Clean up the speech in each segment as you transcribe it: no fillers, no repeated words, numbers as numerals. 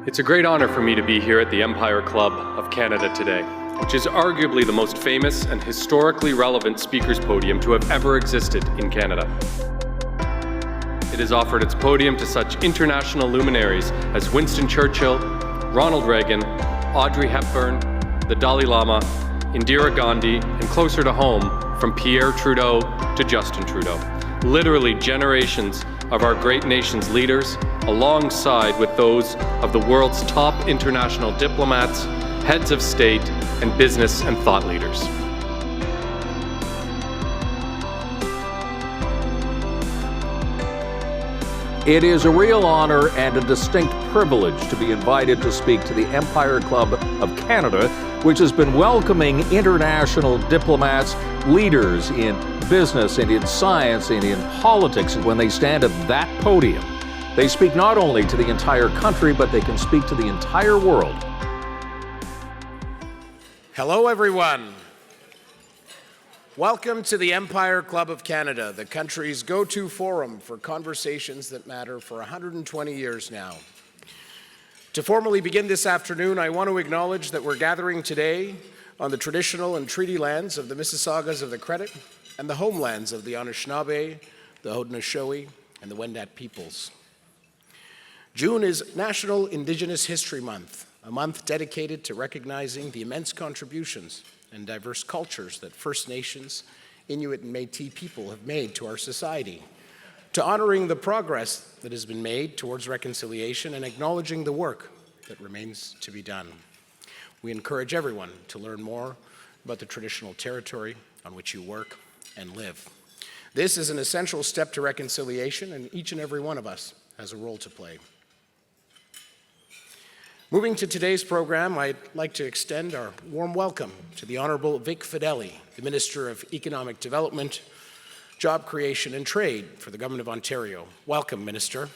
It's a great honor for me to be here at the Empire Club of Canada today, which is arguably the most famous and historically relevant speakers podium to have ever existed in Canada. It has offered its podium to such international luminaries as Winston Churchill, Ronald Reagan, Audrey Hepburn, the Dalai Lama, Indira Gandhi, and closer to home, from Pierre Trudeau to Justin Trudeau. Literally generations of our great nation's leaders, alongside with those of the world's top international diplomats, heads of state, and business and thought leaders. It is a real honor and a distinct privilege to be invited to speak to the Empire Club of Canada, which has been welcoming international diplomats, leaders in business and in science and in politics. When they stand at that podium, they speak not only to the entire country, but they can speak to the entire world. Hello, everyone. Welcome to the Empire Club of Canada, the country's go-to forum for conversations that matter for 120 years now. To formally begin this afternoon, I want to acknowledge that we're gathering today on the traditional and treaty lands of the Mississaugas of the Credit and the homelands of the Anishinaabe, the Haudenosaunee, and the Wendat peoples. June is National Indigenous History Month, a month dedicated to recognizing the immense contributions and diverse cultures that First Nations, Inuit, and Métis people have made to our society, to honoring the progress that has been made towards reconciliation and acknowledging the work that remains to be done. We encourage everyone to learn more about the traditional territory on which you work and live. This is an essential step to reconciliation, and each and every one of us has a role to play. Moving to today's program, I'd like to extend our warm welcome to the Honourable Vic Fedeli, the Minister of Economic Development, Job Creation and Trade for the Government of Ontario. Welcome, Minister.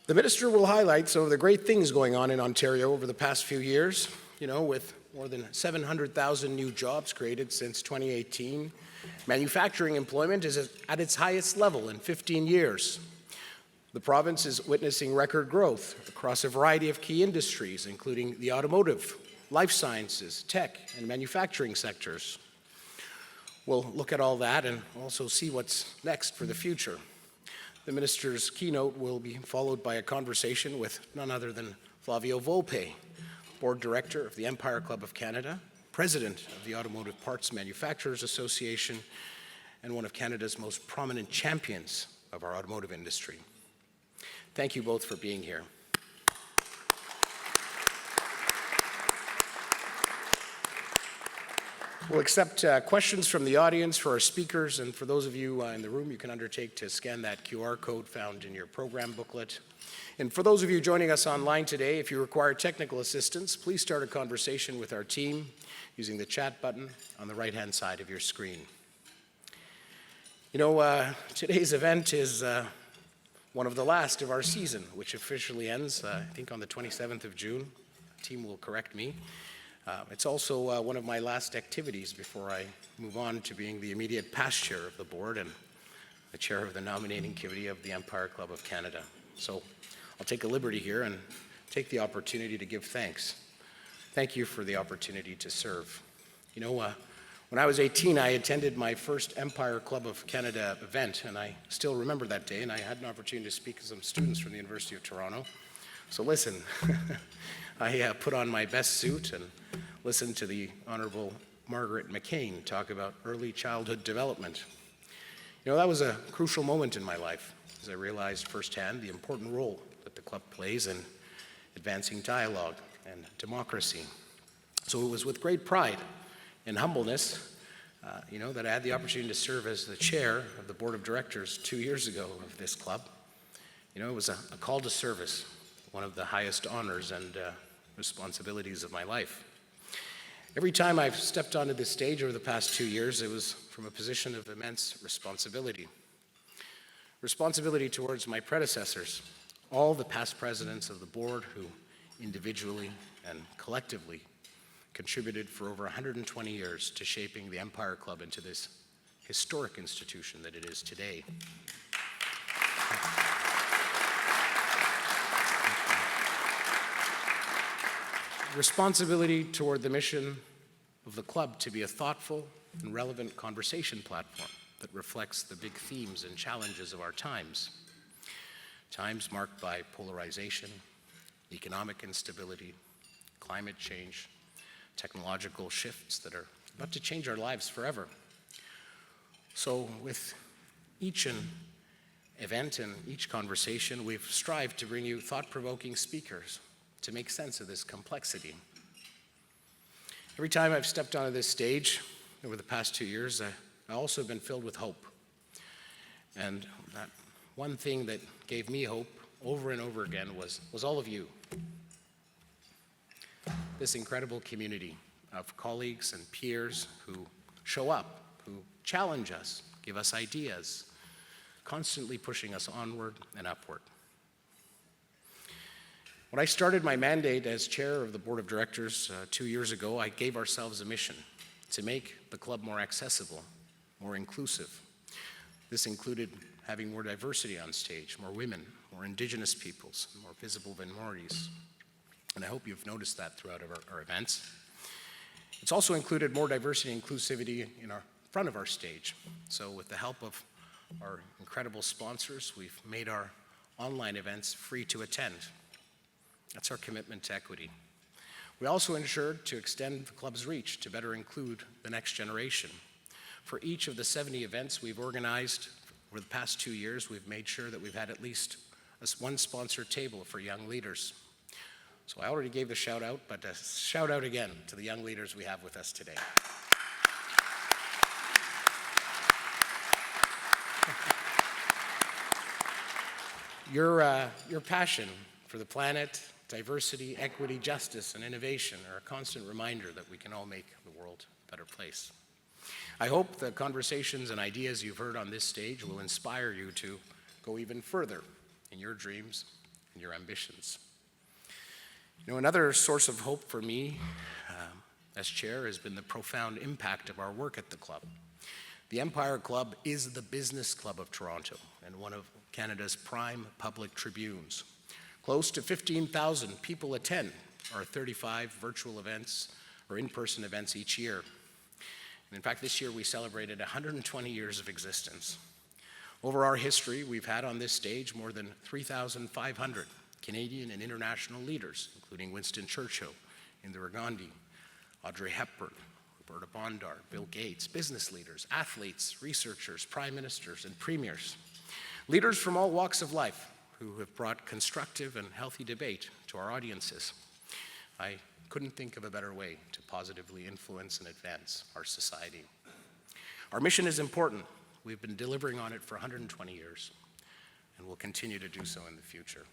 The Minister will highlight some of the great things going on in Ontario over the past few years, with more than 700,000 new jobs created since 2018. Manufacturing employment is at its highest level in 15 years. The province is witnessing record growth across a variety of key industries, including the automotive, life sciences, tech, and manufacturing sectors. We'll look at all that and also see what's next for the future. The Minister's keynote will be followed by a conversation with none other than Flavio Volpe, Board Director of the Empire Club of Canada, President of the Automotive Parts Manufacturers Association, and one of Canada's most prominent champions of our automotive industry. Thank you both for being here. We'll accept questions from the audience for our speakers, and for those of you in the room, you can undertake to scan that QR code found in your program booklet. And for those of you joining us online today, if you require technical assistance, please start a conversation with our team using the chat button on the right-hand side of your screen. Today's event is one of the last of our season, which officially ends, I think, on the 27th of June. The team will correct me. It's also one of my last activities before I move on to being the immediate past chair of the board and the chair of the nominating committee of the Empire Club of Canada. So I'll take a liberty here and take the opportunity to give thanks. Thank you for the opportunity to serve. When I was 18, I attended my first Empire Club of Canada event, and I still remember that day, and I had an opportunity to speak to some students from the University of Toronto. So listen, I put on my best suit and listened to the Honourable Margaret McCain talk about early childhood development. That was a crucial moment in my life, as I realized firsthand the important role that the club plays in advancing dialogue and democracy. So it was with great pride and humbleness, that I had the opportunity to serve as the chair of the board of directors 2 years ago of this club. It was a call to service, one of the highest honors and responsibilities of my life. Every time I've stepped onto this stage over the past 2 years, it was from a position of immense responsibility. Responsibility towards my predecessors, all the past presidents of the board who individually and collectively contributed for over 120 years to shaping the Empire Club into this historic institution that it is today. Responsibility toward the mission of the club to be a thoughtful and relevant conversation platform that reflects the big themes and challenges of our times. Times marked by polarization, economic instability, climate change, technological shifts that are about to change our lives forever. So with each event and each conversation, we've strived to bring you thought-provoking speakers to make sense of this complexity. Every time I've stepped onto this stage over the past 2 years, I also have been filled with hope. And that one thing that gave me hope over and over again was all of you. This incredible community of colleagues and peers who show up, who challenge us, give us ideas, constantly pushing us onward and upward. When I started my mandate as chair of the board of directors 2 years ago, I gave ourselves a mission to make the club more accessible, more inclusive. This included having more diversity on stage, more women, more Indigenous peoples, more visible minorities. And I hope you've noticed that throughout our events. It's also included more diversity and inclusivity in our front of our stage. So with the help of our incredible sponsors, we've made our online events free to attend. That's our commitment to equity. We also ensured to extend the club's reach to better include the next generation. For each of the 70 events we've organized over the past 2 years, we've made sure that we've had at least one sponsored table for young leaders. So I already gave the shout out, but a shout out again to the young leaders we have with us today. Your passion for the planet, diversity, equity, justice, and innovation are a constant reminder that we can all make the world a better place. I hope the conversations and ideas you've heard on this stage will inspire you to go even further in your dreams and your ambitions. You know, another source of hope for me as chair has been the profound impact of our work at the club. The Empire Club is the business club of Toronto and one of Canada's prime public tribunes. Close to 15,000 people attend our 35 virtual events or in-person events each year. And in fact, this year we celebrated 120 years of existence. Over our history, we've had on this stage more than 3,500 Canadian and international leaders, including Winston Churchill, Indira Gandhi, Audrey Hepburn, Roberta Bondar, Bill Gates, business leaders, athletes, researchers, prime ministers, and premiers. Leaders from all walks of life who have brought constructive and healthy debate to our audiences. I couldn't think of a better way to positively influence and advance our society. Our mission is important. We've been delivering on it for 120 years, and we'll continue to do so in the future.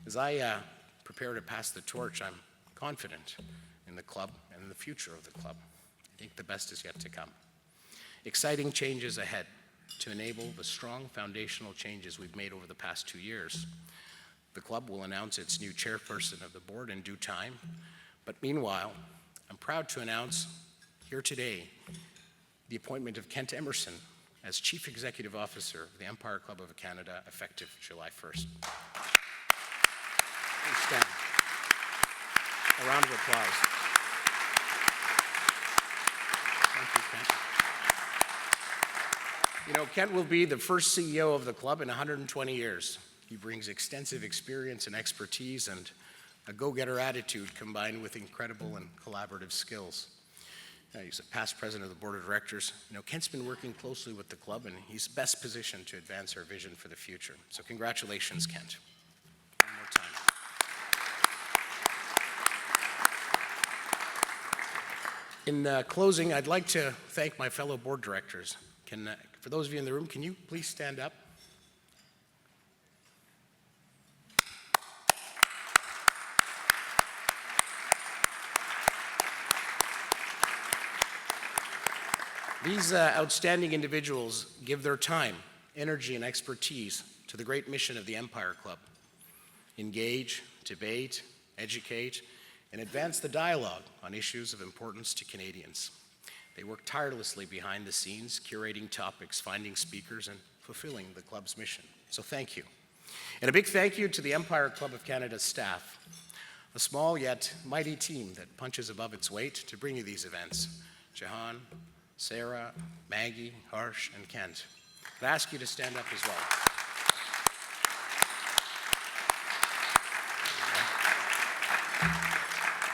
As I prepare to pass the torch, I'm confident in the club and in the future of the club. I think the best is yet to come. Exciting changes ahead to enable the strong foundational changes we've made over the past 2 years. The club will announce its new chairperson of the board in due time, but meanwhile, I'm proud to announce here today the appointment of Kent Emerson as Chief Executive Officer of the Empire Club of Canada, effective July 1st. Please stand. A round of applause. Thank you, Kent. You know, Kent will be the first CEO of the club in 120 years. He brings extensive experience and expertise and a go-getter attitude combined with incredible and collaborative skills. He's a past president of the board of directors. You know, Kent's been working closely with the club, and he's best positioned to advance our vision for the future. So congratulations, Kent. One more time. In closing, I'd like to thank my fellow board directors. For those of you in the room, can you please stand up? These outstanding individuals give their time, energy, and expertise to the great mission of the Empire Club. Engage, debate, educate, and advance the dialogue on issues of importance to Canadians. They work tirelessly behind the scenes, curating topics, finding speakers, and fulfilling the club's mission. So thank you. And a big thank you to the Empire Club of Canada staff, a small yet mighty team that punches above its weight to bring you these events. Jahan, Sarah, Maggie, Harsh, and Kent. I'd ask you to stand up as well.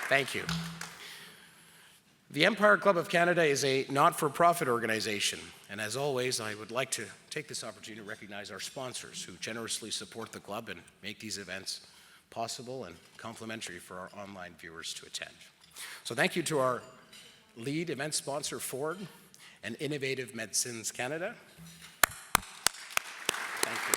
Thank you. The Empire Club of Canada is a not-for-profit organization, and as always, I would like to take this opportunity to recognize our sponsors who generously support the club and make these events possible and complimentary for our online viewers to attend. So thank you to our lead event sponsor, Ford, and Innovative Medicines Canada. Thank you.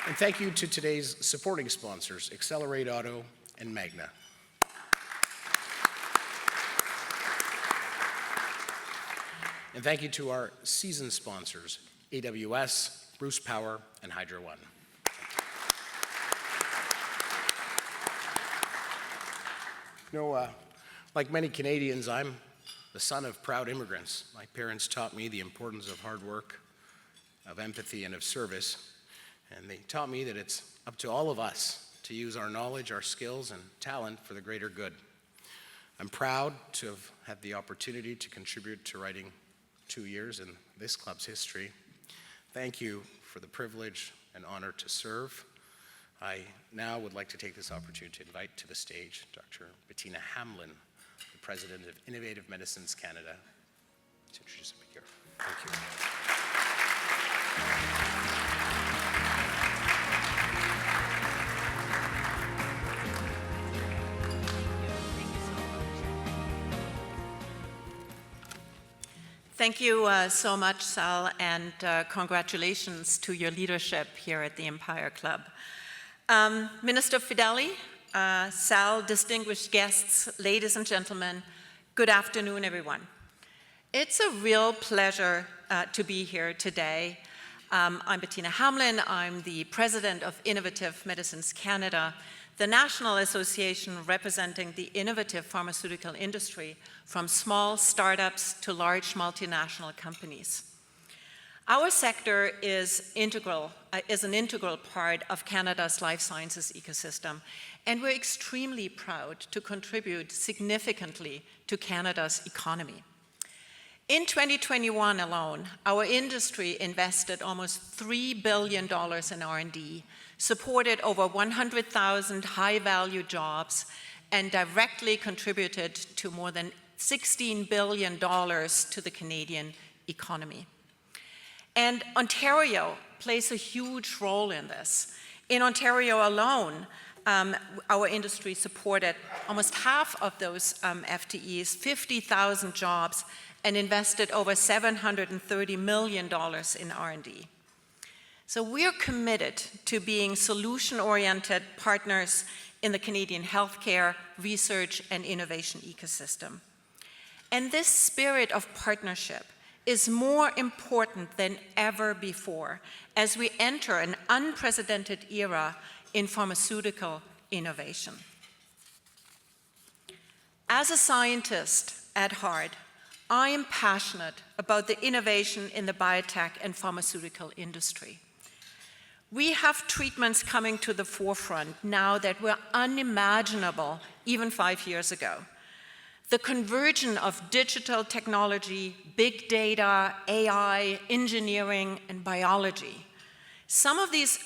And thank you to today's supporting sponsors, Accelerate Auto and Magna. And thank you to our season sponsors, AWS, Bruce Power, and Hydro One. You know, like many Canadians, I'm the son of proud immigrants. My parents taught me the importance of hard work, of empathy, and of service. And they taught me that it's up to all of us to use our knowledge, our skills, and talent for the greater good. I'm proud to have had the opportunity to contribute to writing 2 years in this club's history. Thank you for the privilege and honor to serve. I now would like to take this opportunity to invite to the stage Dr. Bettina Hamlin, the President of Innovative Medicines Canada, to introduce me here. Thank you. Thank you so much, Sal, and congratulations to your leadership here at the Empire Club. Minister Fedeli, Sal, distinguished guests, ladies and gentlemen, good afternoon, everyone. It's a real pleasure to be here today. I'm Bettina Hamlin. I'm the President of Innovative Medicines Canada, the national association representing the innovative pharmaceutical industry from small startups to large multinational companies. Our sector is an integral part of Canada's life sciences ecosystem, and we're extremely proud to contribute significantly to Canada's economy. In 2021 alone, our industry invested almost $3 billion in R&D, supported over 100,000 high-value jobs, and directly contributed to more than $16 billion to the Canadian economy. And Ontario plays a huge role in this. In Ontario alone, our industry supported almost half of those FTEs, 50,000 jobs, and invested over $730 million in R&D. So we're committed to being solution-oriented partners in the Canadian healthcare, research, and innovation ecosystem. And this spirit of partnership is more important than ever before as we enter an unprecedented era in pharmaceutical innovation. As a scientist at heart, I am passionate about the innovation in the biotech and pharmaceutical industry. We have treatments coming to the forefront now that were unimaginable even 5 years ago. The convergence of digital technology, big data, AI, engineering, and biology. Some of these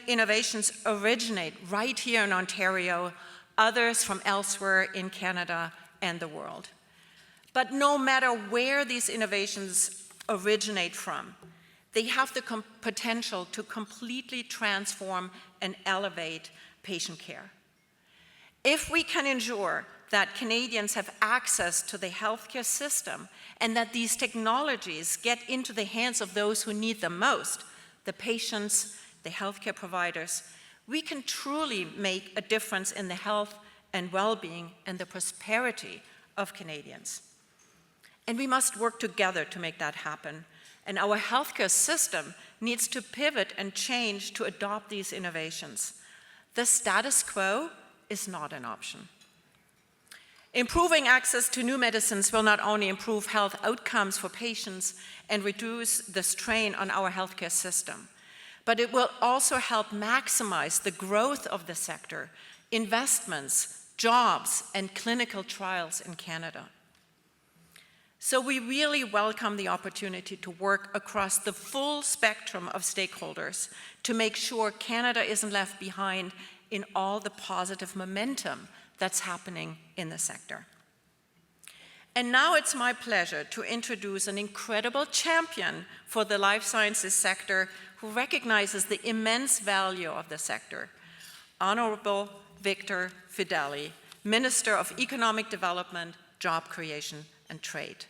innovations originate right here in Ontario, others from elsewhere in Canada and the world. But no matter where these innovations originate from, they have the potential to completely transform and elevate patient care. If we can ensure that Canadians have access to the healthcare system and that these technologies get into the hands of those who need them most, the patients, the healthcare providers, we can truly make a difference in the health and well-being and the prosperity of Canadians. And we must work together to make that happen. And our healthcare system needs to pivot and change to adopt these innovations. The status quo is not an option. Improving access to new medicines will not only improve health outcomes for patients and reduce the strain on our healthcare system, but it will also help maximize the growth of the sector, investments, jobs, and clinical trials in Canada. So we really welcome the opportunity to work across the full spectrum of stakeholders to make sure Canada isn't left behind in all the positive momentum that's happening in the sector. And now it's my pleasure to introduce an incredible champion for the life sciences sector who recognizes the immense value of the sector, Honorable Victor Fedeli, Minister of Economic Development, Job Creation and Trade.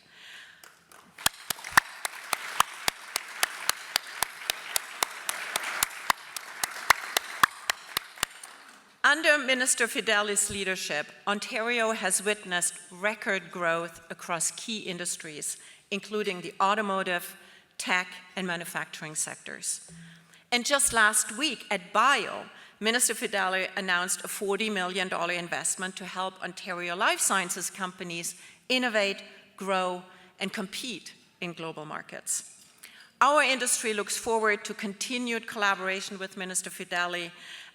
Under Minister Fedeli's leadership, Ontario has witnessed record growth across key industries, including the automotive, tech, and manufacturing sectors. And just last week at BIO, Minister Fedeli announced a $40 million investment to help Ontario life sciences companies innovate, grow, and compete in global markets. Our industry looks forward to continued collaboration with Minister Fedeli,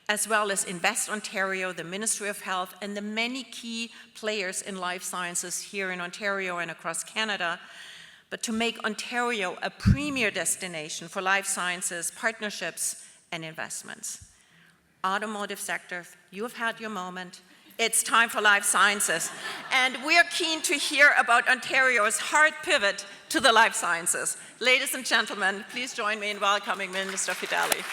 as well as Invest Ontario, the Ministry of Health, and the many key players in life sciences here in Ontario and across Canada, but to make Ontario a premier destination for life sciences, partnerships, and investments. Automotive sector, you have had your moment. It's time for life sciences. And we are keen to hear about Ontario's hard pivot to the life sciences. Ladies and gentlemen, please join me in welcoming Minister Fedeli.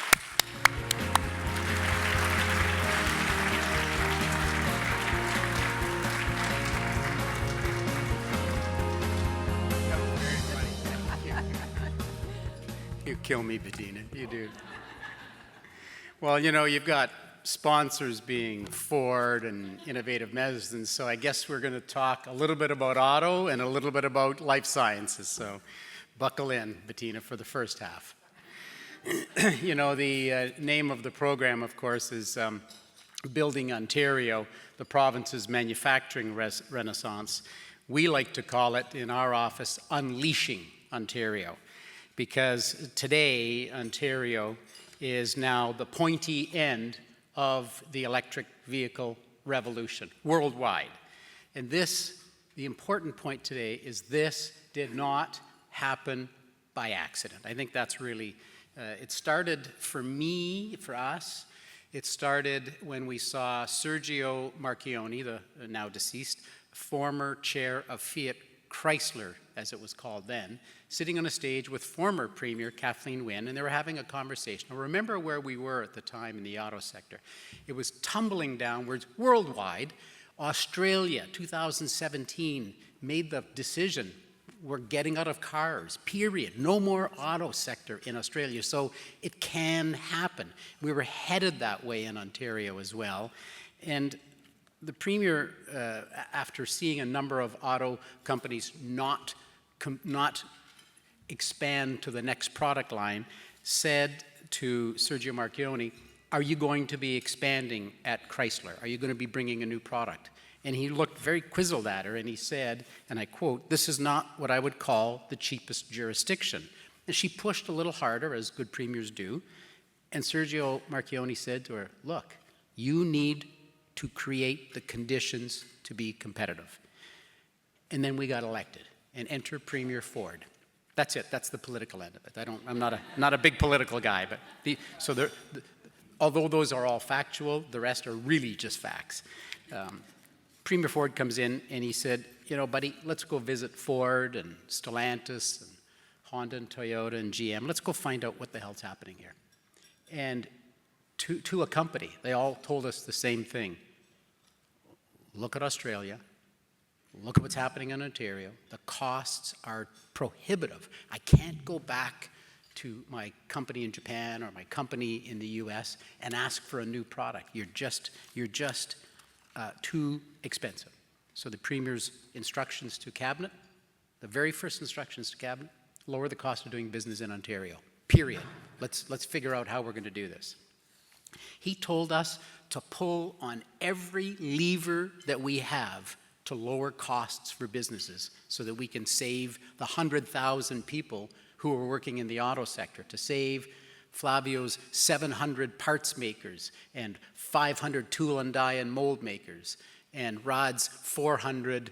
You kill me, Bettina. You do. Well, you know, you've got sponsors being Ford and Innovative Medicines, so I guess we're going to talk a little bit about auto and a little bit about life sciences. So buckle in, Bettina, for the first half. You know, the name of the program, of course, is Building Ontario, the province's manufacturing renaissance. We like to call it in our office Unleashing Ontario, because today Ontario is now the pointy end of the electric vehicle revolution worldwide. And this, the important point today is this did not happen by accident. I think that's really, it started for me, for us, it started when we saw Sergio Marchionne, the now deceased, former chair of Fiat Chrysler, as it was called then, sitting on a stage with former Premier Kathleen Wynne, and they were having a conversation. Now, remember where we were at the time in the auto sector. It was tumbling downwards worldwide. Australia, 2017, made the decision, we're getting out of cars, period. No more auto sector in Australia, so it can happen. We were headed that way in Ontario as well. And the Premier, after seeing a number of auto companies not expand to the next product line, said to Sergio Marchionne, are you going to be expanding at Chrysler? Are you going to be bringing a new product? And he looked very quizzled at her and he said, and I quote, "This is not what I would call the cheapest jurisdiction." And she pushed a little harder, as good premiers do, and Sergio Marchionne said to her, look, you need to create the conditions to be competitive. And then we got elected, and enter Premier Ford. That's it. That's the political end of it. I'm not a big political guy, but although those are all factual, the rest are really just facts. Premier Ford comes in and he said, you know, buddy, let's go visit Ford and Stellantis and Honda and Toyota and GM. Let's go find out what the hell's happening here. And to a company, they all told us the same thing. Look at Australia. Look at what's happening in Ontario. The costs are prohibitive. I can't go back to my company in Japan or my company in the US and ask for a new product. You're just too expensive. So the Premier's instructions to Cabinet, the very first instructions to Cabinet, lower the cost of doing business in Ontario, period. Let's figure out how we're going to do this. He told us to pull on every lever that we have to lower costs for businesses so that we can save the 100,000 people who are working in the auto sector, to save Flavio's 700 parts makers and 500 tool and die and mold makers, and Rod's 400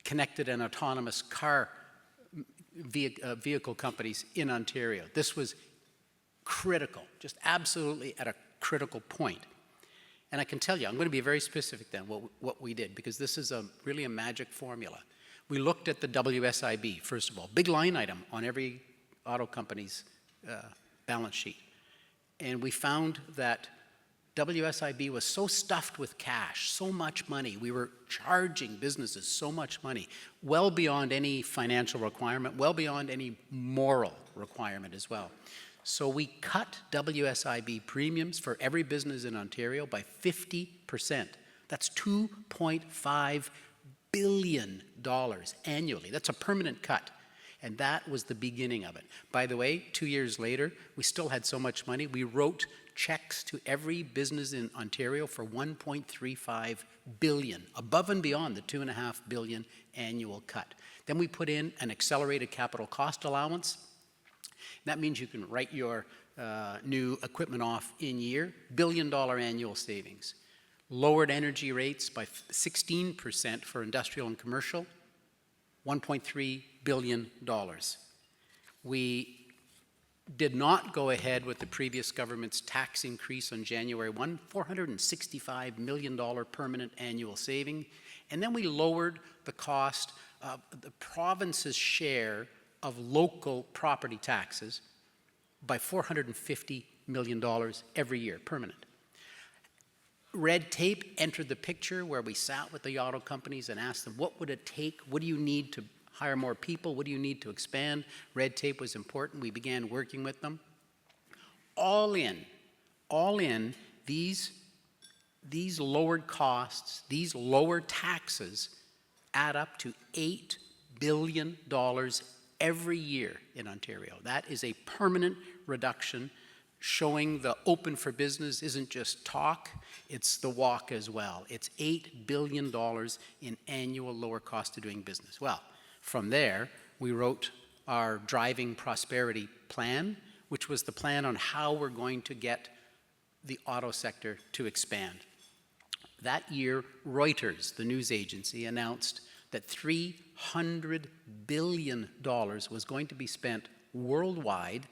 connected and autonomous car vehicle companies in Ontario. This was critical, just absolutely at a critical point. And I can tell you, I'm going to be very specific then, what we did, because this is really a magic formula. We looked at the WSIB, first of all, big line item on every auto company's balance sheet. And we found that WSIB was so stuffed with cash, so much money. We were charging businesses so much money, well beyond any financial requirement, well beyond any moral requirement as well. So we cut WSIB premiums for every business in Ontario by 50%. That's $2.5 billion annually. That's a permanent cut. And that was the beginning of it. By the way, 2 years later, we still had so much money, we wrote checks to every business in Ontario for $1.35 billion, above and beyond the $2.5 billion annual cut. Then we put in an accelerated capital cost allowance. That means you can write your new equipment off in year, $1 billion annual savings. Lowered energy rates by 16% for industrial and commercial, $1.3 billion. We did not go ahead with the previous government's tax increase on January 1, $465 million permanent annual saving. And then we lowered the cost of the province's share of local property taxes by $450 million every year, permanent. Red tape entered the picture, where we sat with the auto companies and asked them, what would it take? What do you need to hire more people? What do you need to expand? Red tape was important. We began working with them. All in, these lowered costs, these lower taxes add up to $8 billion every year in Ontario. That is a permanent reduction, showing the open for business isn't just talk, it's the walk as well. It's $8 billion in annual lower cost of doing business. Well, from there, we wrote our Driving Prosperity Plan, which was the plan on how we're going to get the auto sector to expand. That year, Reuters, the news agency, announced that $300 billion was going to be spent worldwide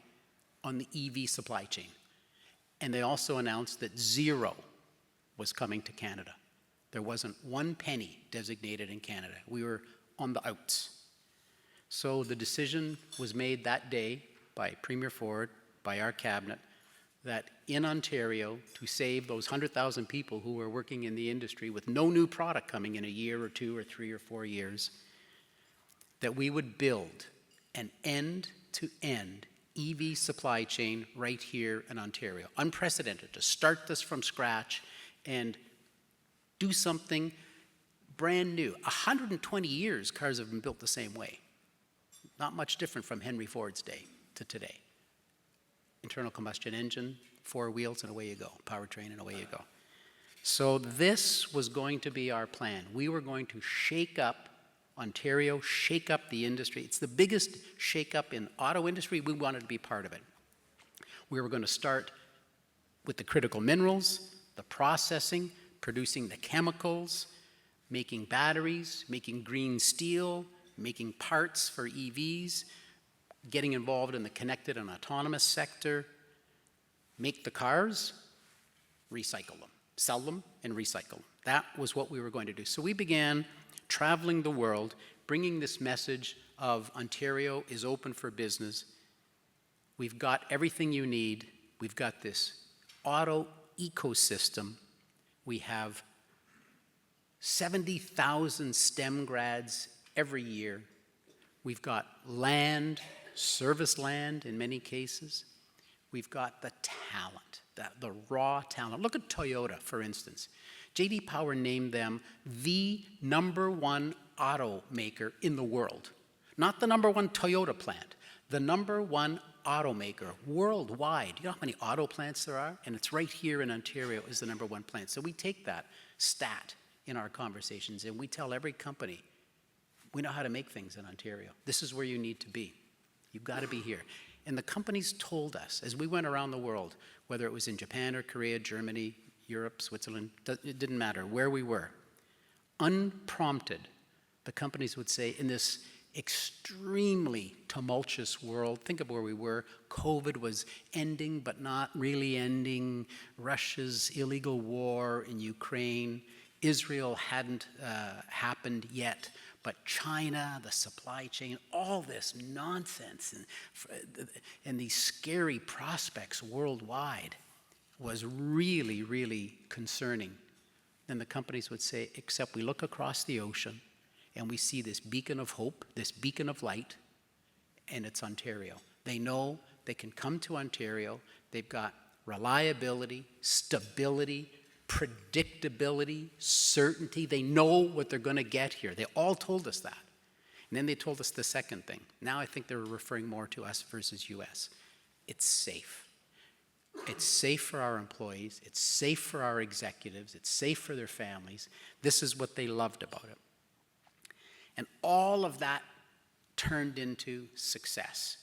on the EV supply chain. And they also announced that zero was coming to Canada. There wasn't one penny designated in Canada. We were on the outs. So the decision was made that day by Premier Ford, by our cabinet, that in Ontario, to save those 100,000 people who were working in the industry with no new product coming in a year or 2 or 3 or 4 years, that we would build an end-to-end EV supply chain right here in Ontario. Unprecedented, to start this from scratch and do something brand new. 120 years cars have been built the same way. Not much different from Henry Ford's day to today. Internal combustion engine, 4 wheels, and away you go. Powertrain, and away you go. So this was going to be our plan. We were going to shake up Ontario, shake up the industry. It's the biggest shake-up in auto industry. We wanted to be part of it. We were going to start with the critical minerals, the processing, producing the chemicals, making batteries, making green steel, making parts for EVs, getting involved in the connected and autonomous sector, make the cars, recycle them, sell them, and recycle them. That was what we were going to do. So we began traveling the world, bringing this message of Ontario is open for business. We've got everything you need. We've got this auto ecosystem. We have 70,000 STEM grads every year. We've got land, service land in many cases. We've got the talent, the raw talent. Look at Toyota, for instance. J.D. Power named them the #1 automaker in the world. Not the #1 Toyota plant, the #1 automaker worldwide. You know how many auto plants there are? And it's right here in Ontario is the #1 plant. So we take that stat in our conversations, and we tell every company, we know how to make things in Ontario. This is where you need to be. You've got to be here. And the companies told us, as we went around the world, whether it was in Japan or Korea, Germany, Europe, Switzerland, it didn't matter where we were, unprompted, the companies would say, in this extremely tumultuous world, think of where we were, COVID was ending but not really ending, Russia's illegal war in Ukraine, Israel hadn't happened yet, but China, the supply chain, all this nonsense and these scary prospects worldwide was really, really concerning. Then the companies would say, except we look across the ocean and we see this beacon of hope, this beacon of light, and it's Ontario. They know they can come to Ontario. They've got reliability, stability, predictability, certainty. They know what they're going to get here. They all told us that. And then they told us the second thing. Now I think they're referring more to us versus US. It's safe. It's safe for our employees. It's safe for our executives. It's safe for their families. This is what they loved about it. And all of that turned into success.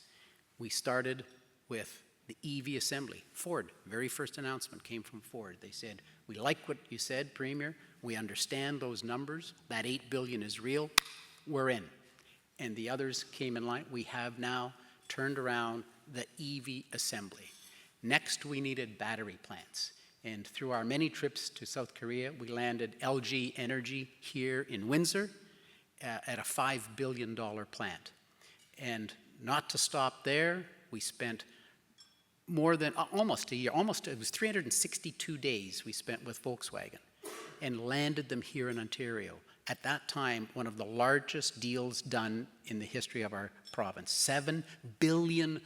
We started with the EV assembly. Ford, very first announcement came from Ford. They said, we like what you said, Premier. We understand those numbers. That $8 billion is real. We're in. And the others came in line. We have now turned around the EV assembly. Next, we needed battery plants. And through our many trips to South Korea, we landed LG Energy here in Windsor at a $5 billion plant. And not to stop there, we spent more than almost a year, it was 362 days we spent with Volkswagen and landed them here in Ontario. At that time, one of the largest deals done in the history of our province. $7 billion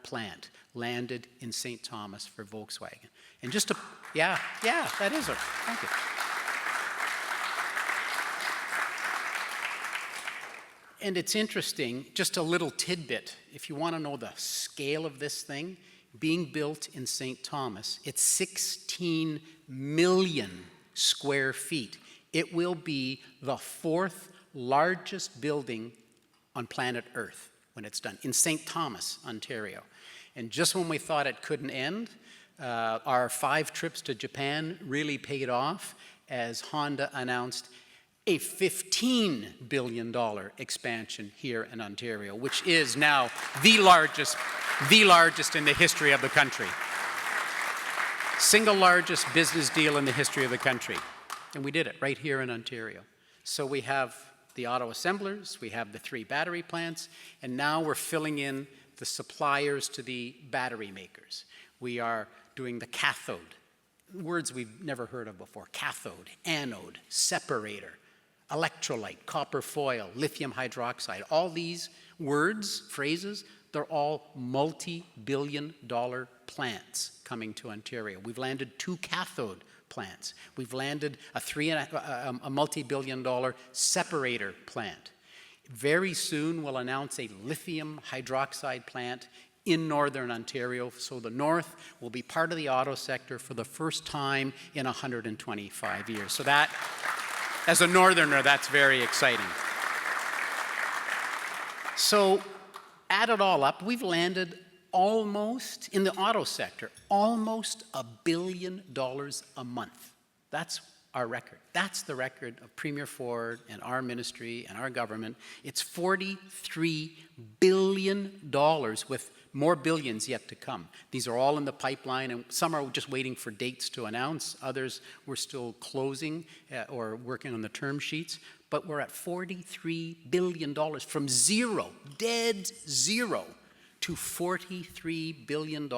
plant landed in St. Thomas for Volkswagen. And just to, yeah, that is it. Thank you. And it's interesting, just a little tidbit, if you want to know the scale of this thing, being built in St. Thomas, it's 16 million square feet. It will be the 4th largest building on planet Earth when it's done, in St. Thomas, Ontario. And just when we thought it couldn't end, our 5 trips to Japan really paid off as Honda announced a $15 billion expansion here in Ontario, which is now the largest in the history of the country. Single largest business deal in the history of the country. And we did it right here in Ontario. So we have the auto assemblers, we have the 3 battery plants, and now we're filling in the suppliers to the battery makers. We are doing the cathode, words we've never heard of before, cathode, anode, separator, electrolyte, copper foil, lithium hydroxide. All these words, phrases, they're all multi-billion-dollar plants coming to Ontario. We've landed 2 cathode plants. We've landed a multi-billion-dollar separator plant. Very soon we'll announce a lithium hydroxide plant in Northern Ontario, so the North will be part of the auto sector for the first time in 125 years. So that, as a Northerner, that's very exciting. So add it all up, we've landed almost, in the auto sector, almost $1 billion a month. That's our record. That's the record of Premier Ford and our ministry and our government. It's $43 billion with more billions yet to come. These are all in the pipeline, and some are just waiting for dates to announce. Others we're still closing or working on the term sheets. But we're at $43 billion from zero, dead zero, to $43 billion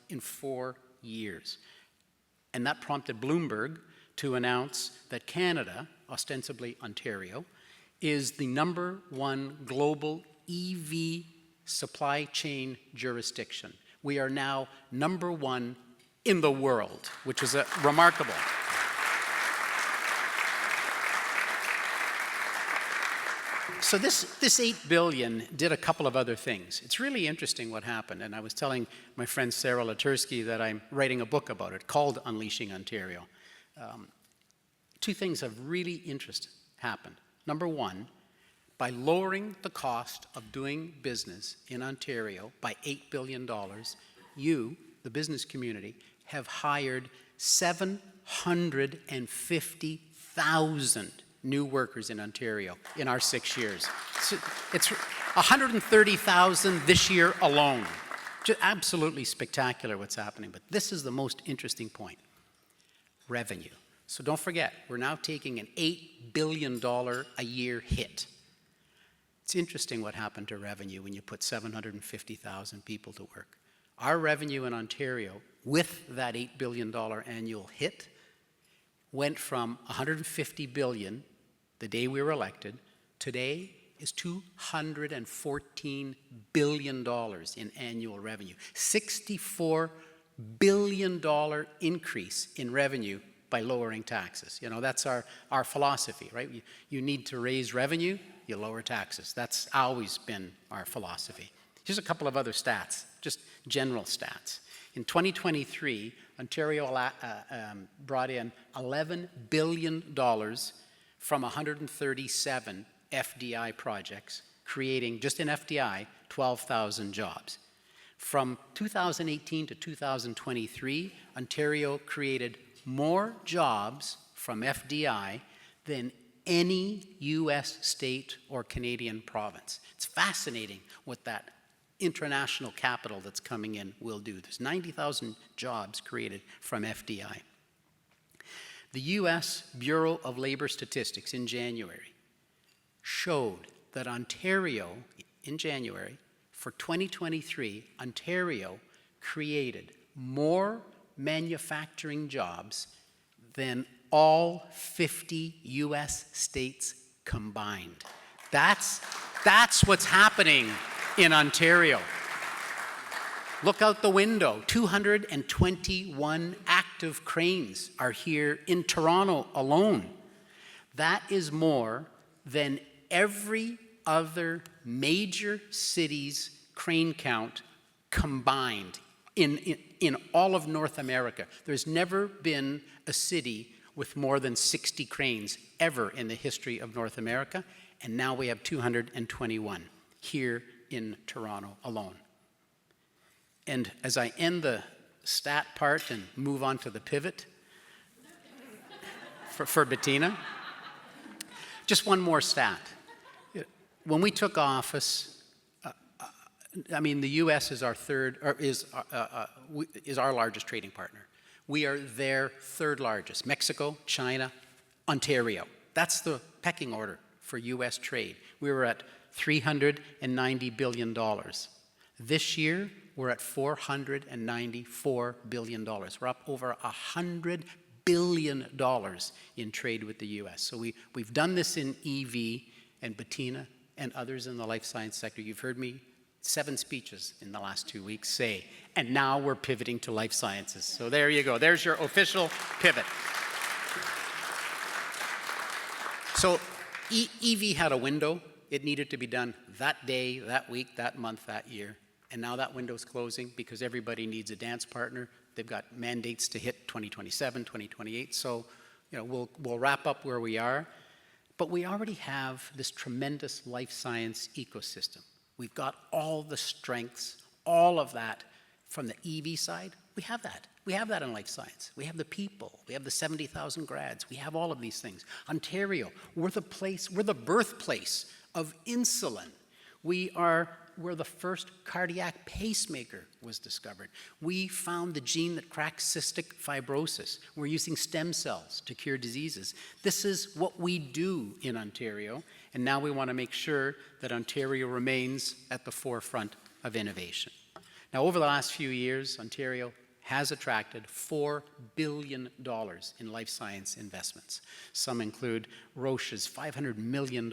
in 4 years. And that prompted Bloomberg to announce that Canada, ostensibly Ontario, is the #1 global EV supply chain jurisdiction. We are now #1 in the world, which is remarkable. So this $8 billion did a couple of other things. It's really interesting what happened, and I was telling my friend Sarah Latursky that I'm writing a book about it called Unleashing Ontario. two things have really happened. Number one, by lowering the cost of doing business in Ontario by $8 billion, you, the business community, have hired 750,000 new workers in Ontario in our 6 years. It's 130,000 this year alone. Just absolutely spectacular what's happening. But this is the most interesting point: revenue. So don't forget, we're now taking an $8 billion a year hit. It's interesting what happened to revenue when you put 750,000 people to work. Our revenue in Ontario, with that $8 billion annual hit, went from $150 billion the day we were elected. Today is $214 billion in annual revenue. $64 billion increase in revenue by lowering taxes. You know, that's our philosophy, right? You need to raise revenue, you lower taxes. That's always been our philosophy. Here's a couple of other stats, just general stats. In 2023, Ontario brought in $11 billion from 137 FDI projects, creating, just in FDI, 12,000 jobs. From 2018 to 2023, Ontario created more jobs from FDI than any US state or Canadian province. It's fascinating what that international capital that's coming in will do. There's 90,000 jobs created from FDI. The US Bureau of Labor Statistics in January showed that Ontario, in January, for 2023, Ontario created more manufacturing jobs than all 50 US states combined. That's what's happening in Ontario. Look out the window. 221 active cranes are here in Toronto alone. That is more than every other major city's crane count combined in all of North America. There's never been a city with more than 60 cranes ever in the history of North America, and now we have 221 here in Toronto alone. And as I end the stat part and move on to the pivot for Bettina, just one more stat. When we took office, I mean, the U.S. is our our largest trading partner. We are their third largest. Mexico, China, Ontario. That's the pecking order for U.S. trade. We were at $390 billion. This year, we're at $494 billion. We're up over $100 billion in trade with the U.S. So we've done this in EV, and Bettina and others in the life science sector. You've heard me 7 speeches in the last 2 weeks say, and now we're pivoting to life sciences. So there you go. There's your official pivot. So EV had a window. It needed to be done that day, that week, that month, that year. And now that window's closing because everybody needs a dance partner. They've got mandates to hit 2027, 2028. So, you know, we'll wrap up where we are. But we already have this tremendous life science ecosystem. We've got all the strengths, all of that from the EV side. We have that. We have that in life science. We have the people. We have the 70,000 grads. We have all of these things. Ontario, we're the birthplace of insulin. Where the first cardiac pacemaker was discovered. We found the gene that cracks cystic fibrosis. We're using stem cells to cure diseases. This is what we do in Ontario, and now we want to make sure that Ontario remains at the forefront of innovation. Now, over the last few years, Ontario has attracted $4 billion in life science investments. Some include Roche's $500 million,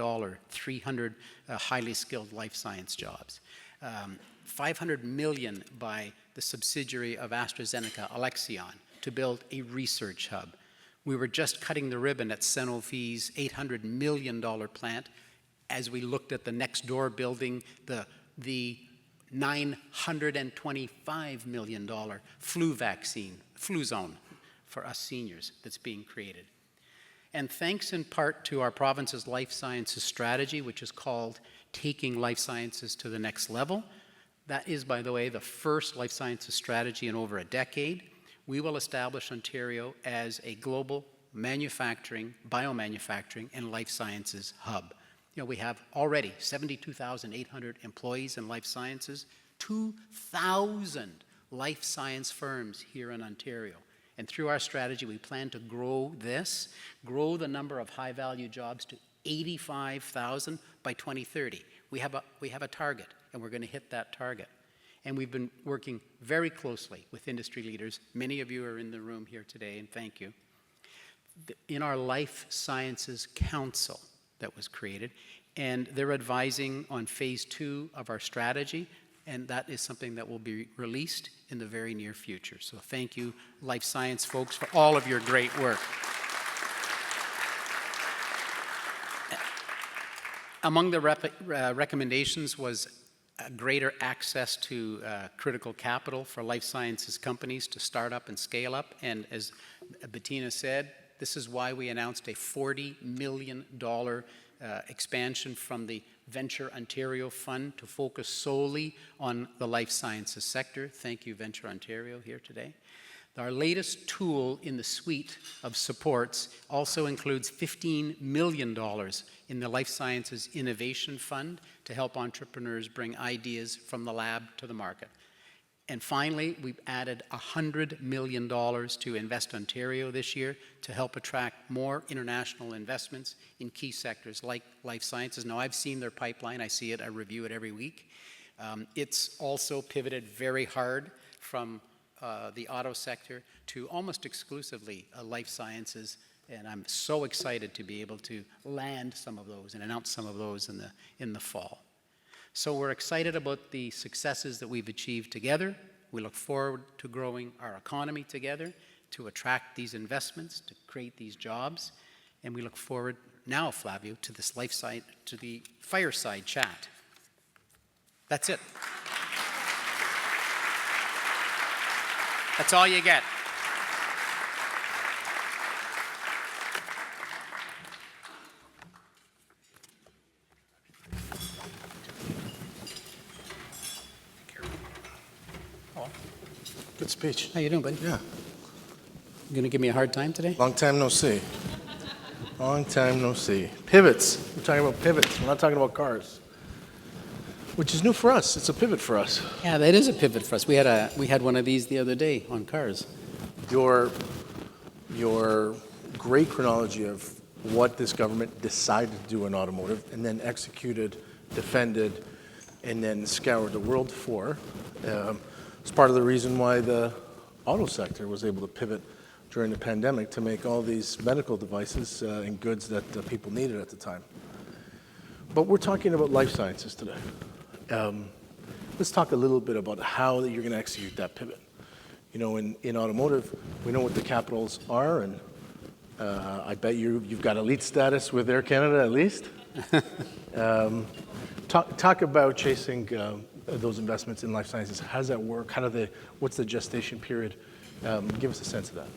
300 highly skilled life science jobs. $500 million by the subsidiary of AstraZeneca, Alexion, to build a research hub. We were just cutting the ribbon at Sanofi's $800 million plant as we looked at the next door building, the $925 million flu zone for us seniors that's being created. And thanks in part to our province's life sciences strategy, which is called Taking Life Sciences to the Next Level. That is, by the way, the first life sciences strategy in over a decade. We will establish Ontario as a global manufacturing, biomanufacturing, and life sciences hub. You know, we have already 72,800 employees in life sciences, 2,000 life science firms here in Ontario. And through our strategy, we plan to grow the number of high-value jobs to 85,000 by 2030. We have a target, and we're going to hit that target. And we've been working very closely with industry leaders. Many of you are in the room here today, and thank you. In our Life Sciences Council that was created, and they're advising on phase 2 of our strategy, and that is something that will be released in the very near future. So thank you, life science folks, for all of your great work. Among the recommendations was greater access to critical capital for life sciences companies to start up and scale up. And as Bettina said, this is why we announced a $40 million expansion from the Venture Ontario Fund to focus solely on the life sciences sector. Thank you, Venture Ontario, here today. Our latest tool in the suite of supports also includes $15 million in the Life Sciences Innovation Fund to help entrepreneurs bring ideas from the lab to the market. And finally, we've added $100 million to Invest Ontario this year to help attract more international investments in key sectors like life sciences. Now, I've seen their pipeline. I see it. I review it every week. It's also pivoted very hard from the auto sector to almost exclusively life sciences. And I'm so excited to be able to land some of those and announce some of those in the fall. So we're excited about the successes that we've achieved together. We look forward to growing our economy together, to attract these investments, to create these jobs. And we look forward now, Flavio, to this to the fireside chat. That's it. That's all you get. Good speech. How you doing, buddy? Yeah. You gonna give me a hard time today? Long time no see. Long time no see. Pivots. We're talking about pivots. We're not talking about cars. Which is new for us. It's a pivot for us. Yeah, that is a pivot for us. We had one of these the other day on cars. Your great chronology of what this government decided to do in automotive and then executed, defended, and then scoured the world for is part of the reason why the auto sector was able to pivot during the pandemic to make all these medical devices and goods that people needed at the time. But we're talking about life sciences today. Let's talk a little bit about how you're going to execute that pivot. You know, in automotive, we know what the capitals are, and I bet you've got elite status with Air Canada at least. Talk about chasing those investments in life sciences. How does that work? What's the gestation period? Give us a sense of that.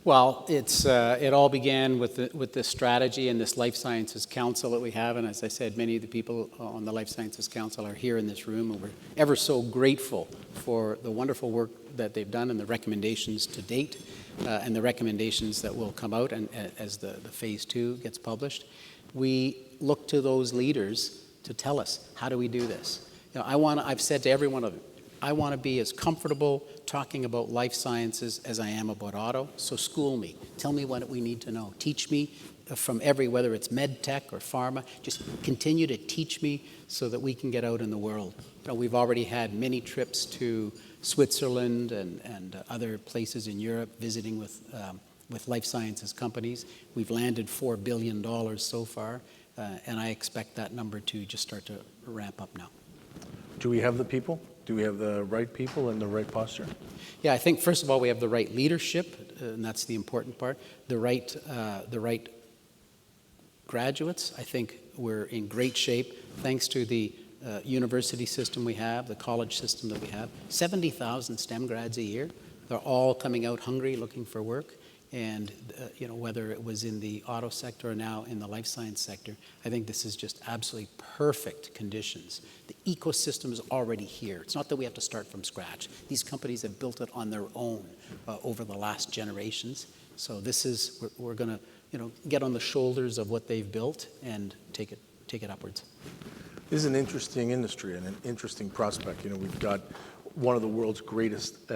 Well, it all began with this strategy and this Life Sciences Council that we have. And as I said, many of the people on the Life Sciences Council are here in this room, and we're ever so grateful for the wonderful work that they've done and the recommendations to date, and the recommendations that will come out and as the phase 2 gets published. We look to those leaders to tell us, how do we do this? You know, I've said to every one of them, I want to be as comfortable talking about life sciences as I am about auto, so school me. Tell me what we need to know. Teach me from whether it's med tech or pharma, just continue to teach me so that we can get out in the world. You know, we've already had many trips to Switzerland and other places in Europe visiting with life sciences companies. We've landed $4 billion so far, and I expect that number to just start to ramp up now. Do we have the people? Do we have the right people and the right posture? Yeah, I think first of all we have the right leadership, and that's the important part. The right graduates. I think we're in great shape thanks to the university system we have, the college system that we have. 70,000 STEM grads a year. They're all coming out hungry, looking for work. And whether it was in the auto sector or now in the life science sector, I think this is just absolutely perfect conditions. The ecosystem is already here. It's not that we have to start from scratch. These companies have built it on their own over the last generations. So this is, we're going to get on the shoulders of what they've built and take it upwards. This is an interesting industry and an interesting prospect. We've got one of the world's greatest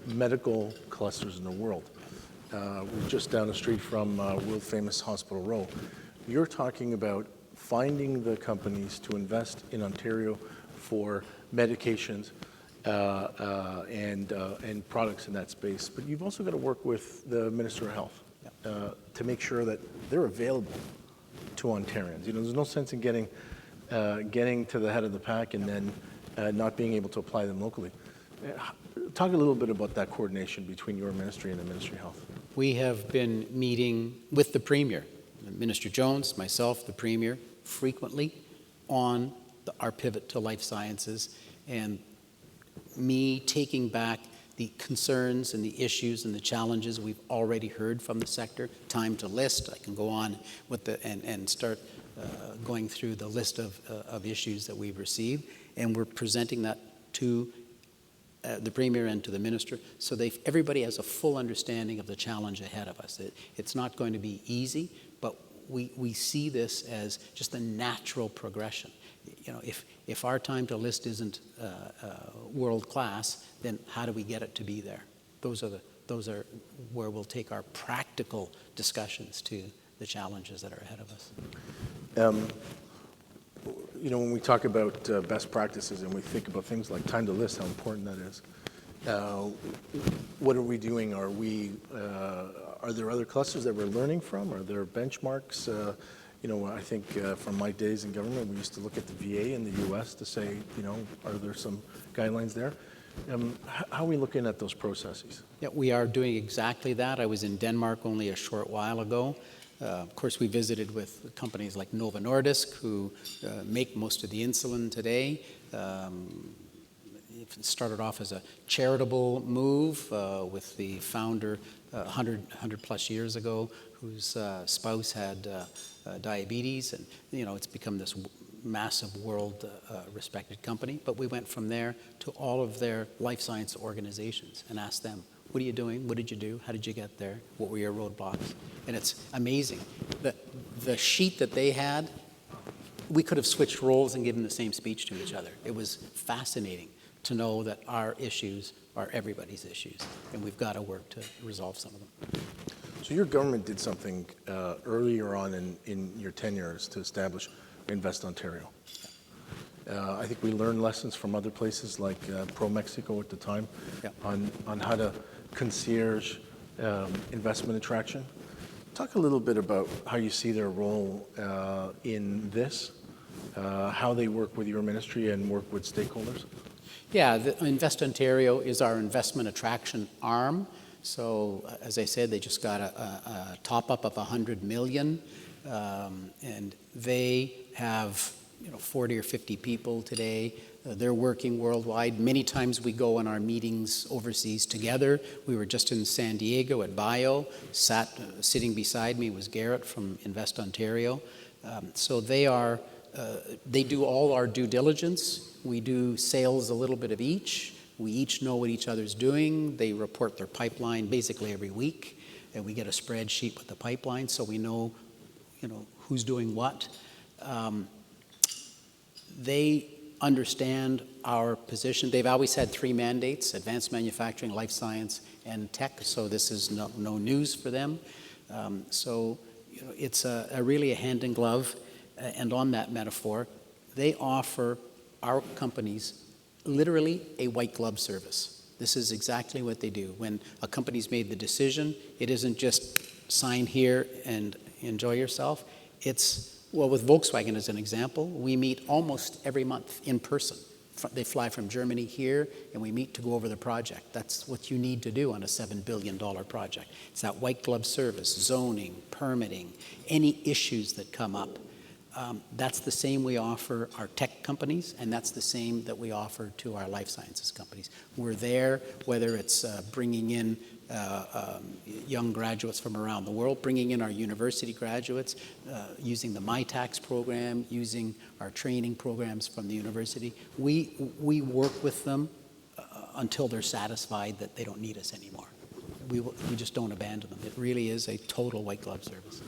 medical clusters in the world. We're just down the street from world famous Hospital Row. You're talking about finding the companies to invest in Ontario for medications and products in that space. But you've also got to work with the Minister of Health to make sure that they're available to Ontarians. There's no sense in getting to the head of the pack and then not being able to apply them locally. Talk a little bit about that coordination between your ministry and the Ministry of Health. We have been meeting with the Premier, Minister Jones, myself, the Premier, frequently on our pivot to life sciences, and me taking back the concerns and the issues and the challenges we've already heard from the sector. Time to list. I can go on with and start going through the list of issues that we've received, and we're presenting that to the Premier and to the Minister, so everybody has a full understanding of the challenge ahead of us. It's not going to be easy, but we see this as just a natural progression. If our time to list isn't world class, then how do we get it to be there? Those are where we'll take our practical discussions to the challenges that are ahead of us. When we talk about best practices and we think about things like time to list, how important that is, what are we doing? Are there other clusters that we're learning from? Are there benchmarks? I think from my days in government, we used to look at the VA in the U.S. to say, are there some guidelines there? How are we looking at those processes? Yeah, we are doing exactly that. I was in Denmark only a short while ago. Of course, we visited with companies like Novo Nordisk, who make most of the insulin today. It started off as a charitable move with the founder 100 plus years ago, whose spouse had diabetes, and it's become this massive world respected company. But we went from there to all of their life science organizations and asked them, what are you doing? What did you do? How did you get there? What were your roadblocks? And it's amazing. The sheet that they had, we could have switched roles and given the same speech to each other. It was fascinating to know that our issues are everybody's issues, and we've got to work to resolve some of them. So your government did something earlier on in your tenures to establish Invest Ontario. I think we learned lessons from other places like Pro-Mexico at the time on how to concierge investment attraction. Talk a little bit about how you see their role in this, how they work with your ministry and work with stakeholders. Yeah, Invest Ontario is our investment attraction arm. So, as I said, they just got a top-up of $100 million, and they have 40 or 50 people today. They're working worldwide. Many times we go on our meetings overseas together. We were just in San Diego at Bio. Sitting beside me was Garrett from Invest Ontario. So they do all our due diligence. We do sales a little bit of each. We each know what each other's doing. They report their pipeline basically every week, and we get a spreadsheet with the pipeline, so we know, who's doing what. They understand our position. They've always had three mandates: advanced manufacturing, life science, and tech. So this is no news for them. It's really a hand in glove. And on that metaphor, they offer our companies literally a white glove service. This is exactly what they do. When a company's made the decision, it isn't just sign here and enjoy yourself. With Volkswagen as an example, we meet almost every month in person. They fly from Germany here, and we meet to go over the project. That's what you need to do on a $7 billion project. It's that white glove service, zoning, permitting, any issues that come up. That's the same we offer our tech companies, and that's the same that we offer to our life sciences companies. We're there, whether it's bringing in young graduates from around the world, bringing in our university graduates, using the MyTax program, using our training programs from the university. We work with them until they're satisfied that they don't need us anymore. We just don't abandon them. It really is a total white glove service.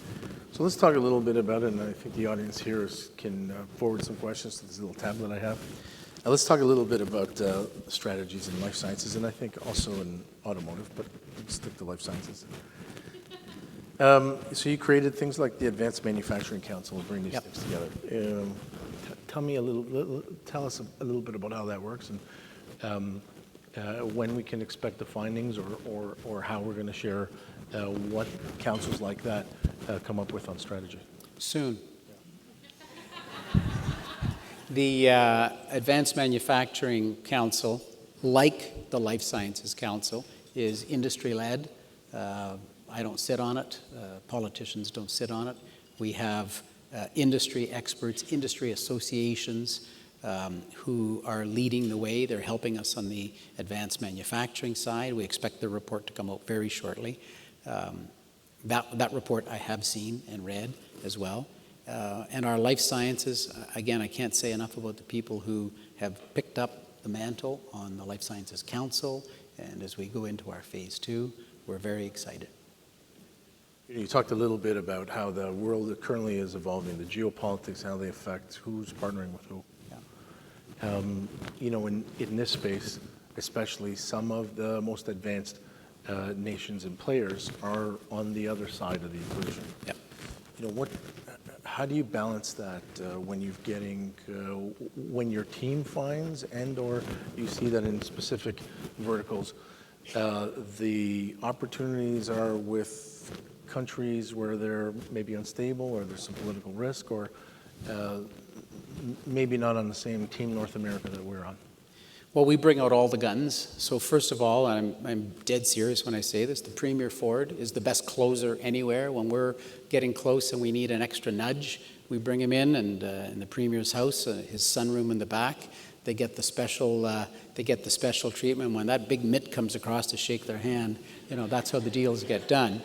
So let's talk a little bit about it, and I think the audience here can forward some questions to this little tablet I have. Let's talk a little bit about strategies in life sciences, and I think also in automotive, but let's stick to life sciences. So you created things like the Advanced Manufacturing Council to bring these things together. Tell us a little bit about how that works, and when we can expect the findings, or how we're going to share what councils like that come up with on strategy. Soon. The Advanced Manufacturing Council, like the Life Sciences Council, is industry-led. I don't sit on it. Politicians don't sit on it. We have industry experts, industry associations who are leading the way. They're helping us on the advanced manufacturing side. We expect the report to come out very shortly. That report I have seen and read as well. And our life sciences, again, I can't say enough about the people who have picked up the mantle on the Life Sciences Council. And as we go into our phase 2, we're very excited. You talked a little bit about how the world currently is evolving, the geopolitics, how they affect who's partnering with who. Yeah. In this space, especially, some of the most advanced nations and players are on the other side of the equation. Yeah. How do you balance that when when your team finds or you see that in specific verticals, the opportunities are with countries where they're maybe unstable or there's some political risk, or maybe not on the same Team North America that we're on? Well, we bring out all the guns. So first of all, I'm dead serious when I say this, the Premier Ford is the best closer anywhere. When we're getting close and we need an extra nudge, we bring him in, and in the Premier's house, his sunroom in the back, they get the special treatment. When that big mitt comes across to shake their hand, that's how the deals get done.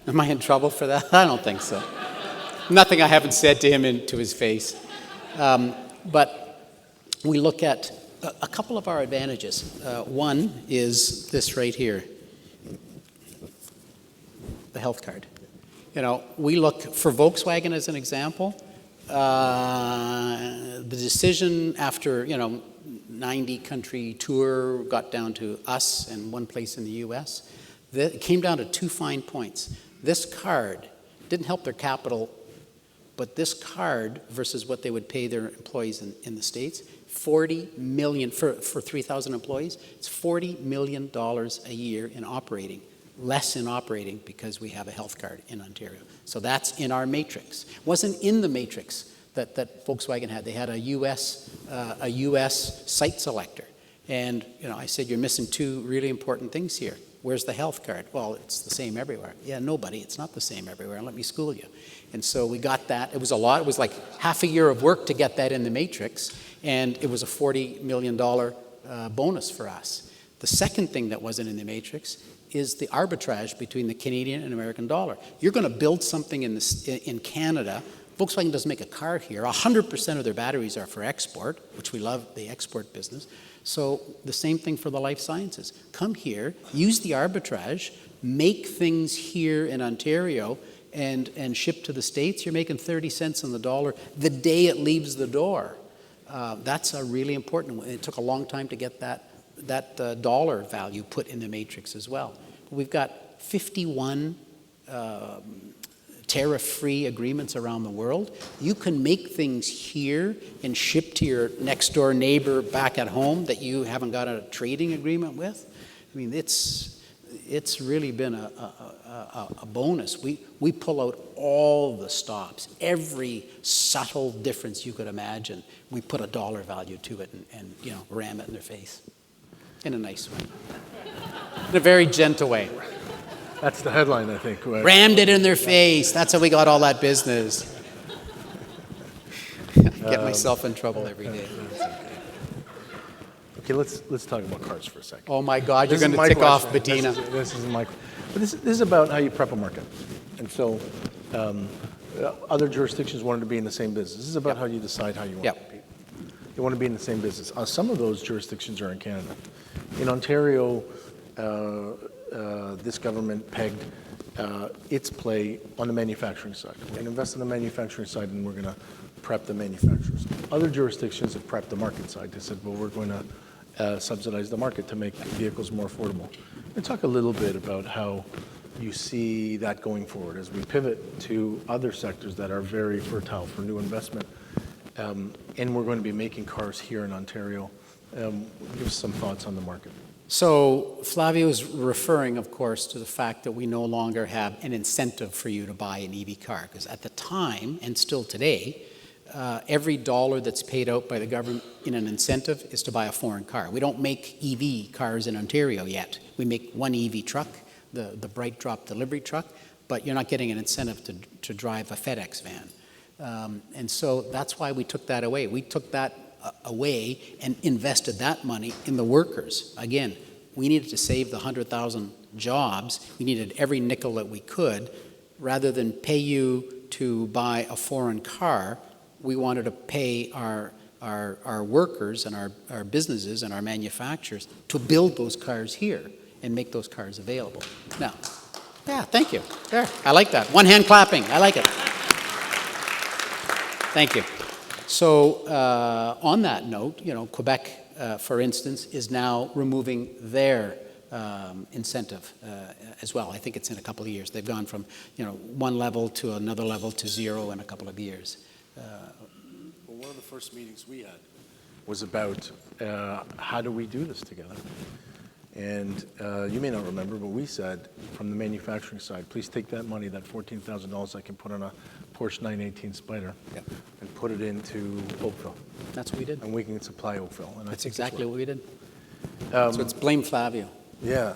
Am I in trouble for that? I don't think so. Nothing I haven't said to him to his face. But we look at a couple of our advantages. One is this right here, the health card. We look for Volkswagen as an example. The decision after 90-country tour got down to us and one place in the U.S. It came down to 2 fine points. This card didn't help their capital, but this card versus what they would pay their employees in the States, $40 million for 3,000 employees. It's $40 million a year in operating, less in operating because we have a health card in Ontario. So that's in our matrix. It wasn't in the matrix that Volkswagen had. They had a U.S. site selector, and I said, you're missing 2 really important things here. Where's the health card? Well, it's the same everywhere. Yeah, nobody. It's not the same everywhere. Let me school you. And so we got that. It was a lot. It was like half a year of work to get that in the matrix, and it was a $40 million bonus for us. The second thing that wasn't in the matrix is the arbitrage between the Canadian and American dollar. You're going to build something in Canada. Volkswagen doesn't make a car here. 100% of their batteries are for export, which we love, the export business. So the same thing for the life sciences. Come here, use the arbitrage, make things here in Ontario, and ship to the States. You're making 30 cents on the dollar the day it leaves the door. That's a really important one. It took a long time to get that dollar value put in the matrix as well. We've got 51 tariff-free agreements around the world. You can make things here and ship to your next-door neighbor back at home that you haven't got a trading agreement with. I mean, it's really been a bonus. We pull out all the stops, every subtle difference you could imagine. We put a dollar value to it and ram it in their face in a nice way, in a very gentle way. That's the headline, I think. Rammed it in their face. That's how we got all that business. Get myself in trouble every day. Okay, let's talk about cars for a second. Oh my God, you're This is going to my tick off question. Bettina. This is my. But this is about how you prep a market, and so other jurisdictions wanted to be in the same business. This is about how you decide how you want to compete. You want to be in the same business. Some of those jurisdictions are in Canada. In Ontario, this government pegged its play on the manufacturing side. We're going to invest in the manufacturing side, and we're going to prep the manufacturers. Other jurisdictions have prepped the market side. They said, well, we're going to subsidize the market to make vehicles more affordable. And talk a little bit about how you see that going forward as we pivot to other sectors that are very fertile for new investment. And we're going to be making cars here in Ontario. Give us some thoughts on the market. So Flavio is referring, of course, to the fact that we no longer have an incentive for you to buy an EV car. Because at the time, and still today, every dollar that's paid out by the government in an incentive is to buy a foreign car. We don't make EV cars in Ontario yet. We make one EV truck, the Bright Drop delivery truck, but you're not getting an incentive to drive a FedEx van. And so that's why we took that away. We took that away and invested that money in the workers. Again, we needed to save the 100,000 jobs. We needed every nickel that we could. Rather than pay you to buy a foreign car, we wanted to pay our workers and our businesses and our manufacturers to build those cars here and make those cars available. Now, yeah, thank you. There, I like that. One hand clapping. I like it. Thank you. So on that note, Quebec, for instance, is now removing their incentive as well. I think it's in a couple of years. They've gone from one level to another level to zero in a couple of years. Well, one of the first meetings we had was about how do we do this together? And you may not remember, but we said from the manufacturing side, please take that money, that $14,000 I can put on a Porsche 918 Spyder, and put it into Oakville. That's what we did. And we can supply Oakville. And That's exactly what we did. So it's blame Flavio. Yeah.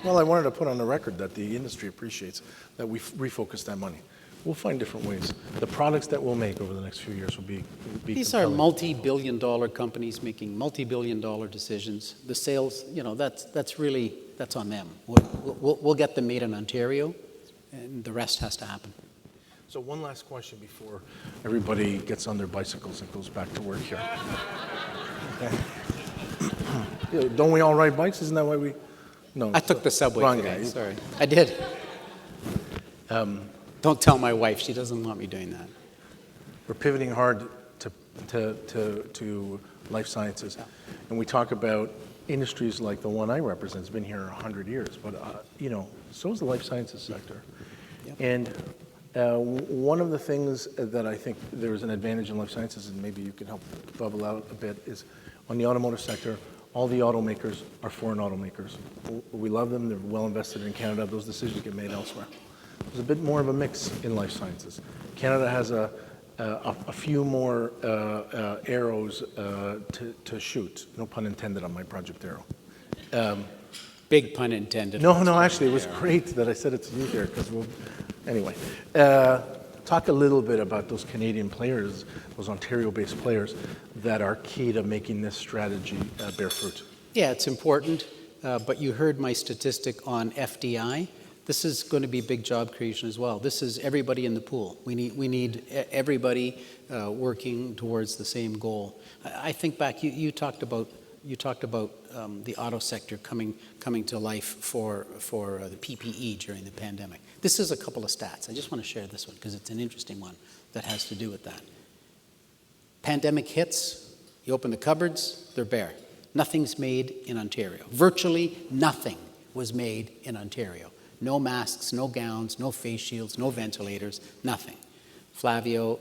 Well, I wanted to put on the record that the industry appreciates that we refocus that money. We'll find different ways. The products that we'll make over the next few years will be These compelling. are multi-billion-dollar companies making multi-billion-dollar decisions. The sales, that's on them. We'll get them made in Ontario, and the rest has to happen. So one last question before everybody gets on their bicycles and goes back to work here. Okay. Don't we all ride bikes? Isn't that why we? No. I took the subway wrong today. guy. Sorry, I did. Don't tell my wife; she doesn't want me doing that. We're pivoting hard to life sciences, and we talk about industries like the one I represent. It's been here 100 years, but so is the life sciences sector. Yep. And one of the things that I think there's an advantage in life sciences, and maybe you can help bubble out a bit, is on the automotive sector, all the automakers are foreign automakers. We love them. They're well invested in Canada. Those decisions get made elsewhere. There's a bit more of a mix in life sciences. Canada has a few more arrows to shoot. No pun intended on my Project Arrow. Big pun intended. No, actually, it was great that I said it to you here, because anyway. Talk a little bit about those Canadian players, those Ontario-based players that are key to making this strategy bear fruit. Yeah, it's important, but you heard my statistic on FDI. This is going to be big job creation as well. This is everybody in the pool. We need everybody working towards the same goal. I think back, you talked about the auto sector coming to life for the PPE during the pandemic. This is a couple of stats. I just want to share this one because it's an interesting one that has to do with that. Pandemic hits, you open the cupboards, they're bare. Nothing's made in Ontario. Virtually nothing was made in Ontario. No masks, no gowns, no face shields, no ventilators, nothing. Flavio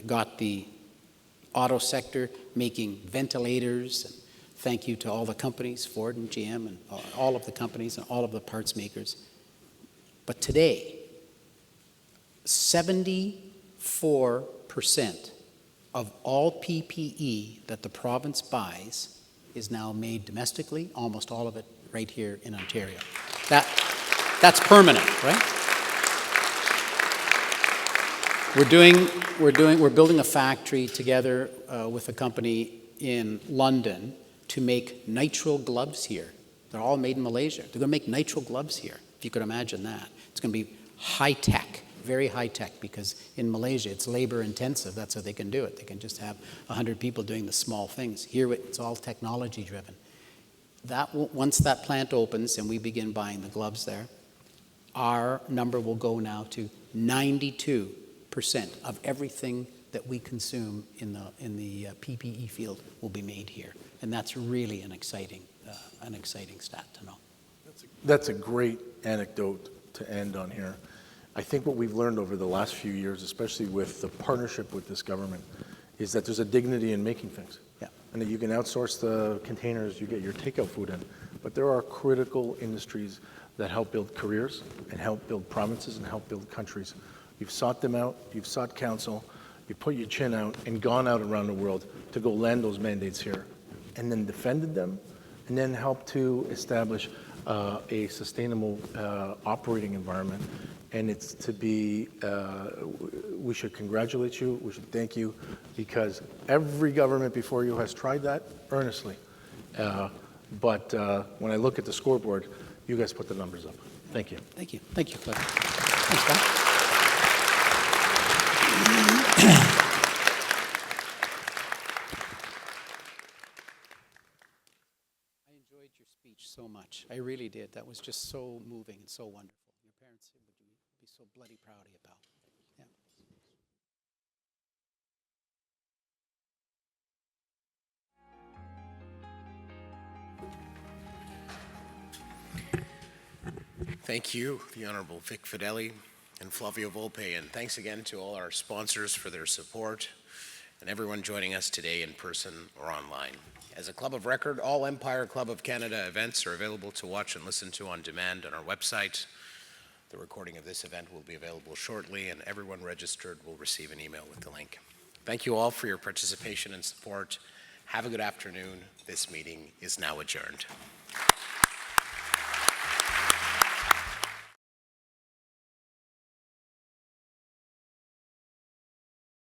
got the auto sector making ventilators. And thank you to all the companies, Ford and GM and all of the companies and all of the parts makers. But today, 74% of all PPE that the province buys is now made domestically, almost all of it right here in Ontario. That's permanent, right? We're building a factory together with a company in London to make nitrile gloves here. They're all made in Malaysia. They're going to make nitrile gloves here, if you could imagine that. It's going to be high-tech, very high-tech, because in Malaysia it's labor-intensive. That's how they can do it. They can just have 100 people doing the small things. Here it's all technology-driven. Once that plant opens and we begin buying the gloves there, our number will go now to 92% of everything that we consume in the PPE field will be made here. And that's really an exciting stat to know. That's a great anecdote to end on here. I think what we've learned over the last few years, especially with the partnership with this government, is that there's a dignity in making things. Yeah. And that you can outsource the containers, you get your takeout food in. But there are critical industries that help build careers and help build provinces and help build countries. You've sought them out, you've sought counsel, you put your chin out and gone out around the world to go land those mandates here, and then defended them, and then helped to establish a sustainable operating environment. And it's to be, we should congratulate you, we should thank you, because every government before you has tried that earnestly. But when I look at the scoreboard, you guys put the numbers up. Thank you. Thank you. Thank you, Flavio. Thanks, Pat. I enjoyed your speech so much. I really did. That was just so moving and so wonderful. Your parents would be so bloody proud of you, pal. Yeah. Thank you, the Honorable Vic Fedeli and Flavio Volpe, and thanks again to all our sponsors for their support and everyone joining us today in person or online. As a club of record, all Empire Club of Canada events are available to watch and listen to on demand on our website. The recording of this event will be available shortly, and everyone registered will receive an email with the link. Thank you all for your participation and support. Have a good afternoon. This meeting is now adjourned.